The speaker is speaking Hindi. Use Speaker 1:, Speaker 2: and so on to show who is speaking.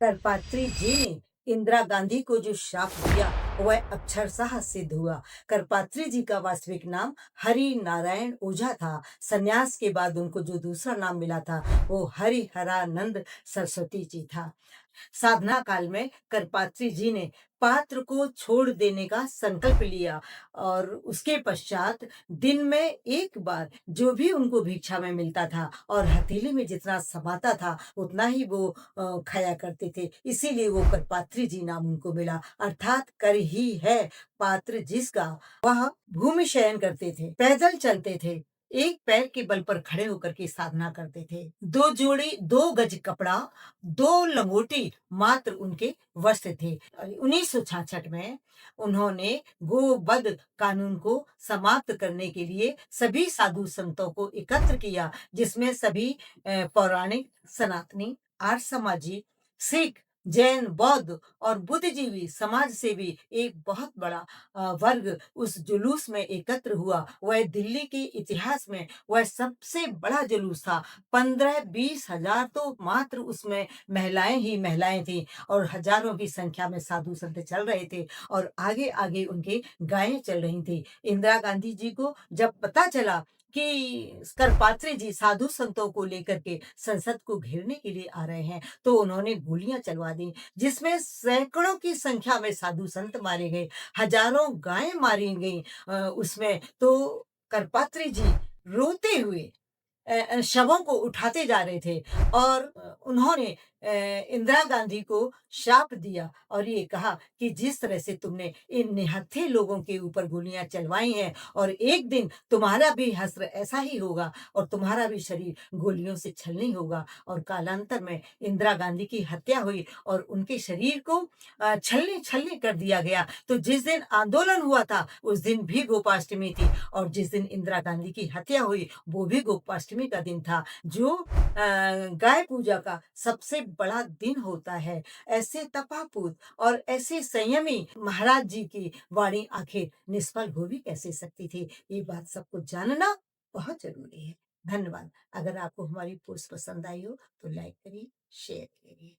Speaker 1: करपात्री जी ने इंदिरा गांधी को जो शाप दिया वह अक्षरशः सिद्ध हुआ। करपात्री जी का वास्तविक नाम हरि नारायण ओझा था। सन्यास के बाद उनको जो दूसरा नाम मिला था वो हरिहरानंद सरस्वती जी था। साधना काल में करपात्री जी ने पात्र को छोड़ देने का संकल्प लिया और उसके पश्चात दिन में एक बार जो भी उनको भिक्षा में मिलता था और हथेली में जितना समाता था उतना ही वो खाया करते थे। इसीलिए वो करपात्री जी नाम उनको मिला, अर्थात कर ही है पात्र जिसका। वह भूमि शयन करते थे, पैदल चलते थे, एक पैर के बल पर खड़े होकर के साधना करते थे। दो जोड़ी, दो गज कपड़ा, दो लंगोटी मात्र उनके वस्त्र थे। 1966 में उन्होंने गोवध कानून को समाप्त करने के लिए सभी साधु संतों को एकत्र किया, जिसमें सभी पौराणिक, सनातनी, आर्य समाजी, सिख, जैन, बौद्ध और बुद्धिजीवी समाज से भी एक बहुत बड़ा वर्ग उस जुलूस में एकत्र हुआ। वह दिल्ली के इतिहास में वह सबसे बड़ा जुलूस था। 15-20 हजार तो मात्र उसमें महिलाएं ही महिलाएं थी और हजारों की संख्या में साधु संत चल रहे थे और आगे आगे उनके गायें चल रही थी। इंदिरा गांधी जी को जब पता चला कि करपात्री जी साधु संतों को लेकर के संसद को घेरने के लिए आ रहे हैं तो उन्होंने गोलियां चलवा दी, जिसमें सैकड़ों की संख्या में साधु संत मारे गए, हजारों गायें मारी गई। उसमें तो करपात्री जी रोते हुए शवों को उठाते जा रहे थे और उन्होंने इंदिरा गांधी को शाप दिया और ये कहा कि जिस तरह से तुमने इन निहत्थे लोगों के ऊपर गोलियां चलवाई हैं और एक दिन तुम्हारा भी हश्र ऐसा ही होगा और तुम्हारा भी शरीर गोलियों से छलनी होगा। और कालांतर में इंदिरा गांधी की हत्या हुई और उनके शरीर को छलनी छलनी कर दिया गया। तो जिस दिन आंदोलन हुआ था उस दिन भी गोपाष्टमी थी और जिस दिन इंदिरा गांधी की हत्या हुई वो भी गोपाष्टमी का दिन था, जो गाय पूजा का सबसे बड़ा दिन होता है। ऐसे तपापूत और ऐसे संयमी महाराज जी की वाणी आखिर निष्फल हो भी कैसे सकती थी, ये बात सबको जानना बहुत जरूरी है। धन्यवाद। अगर आपको हमारी पोस्ट पसंद आई हो तो लाइक करिए, शेयर करिए।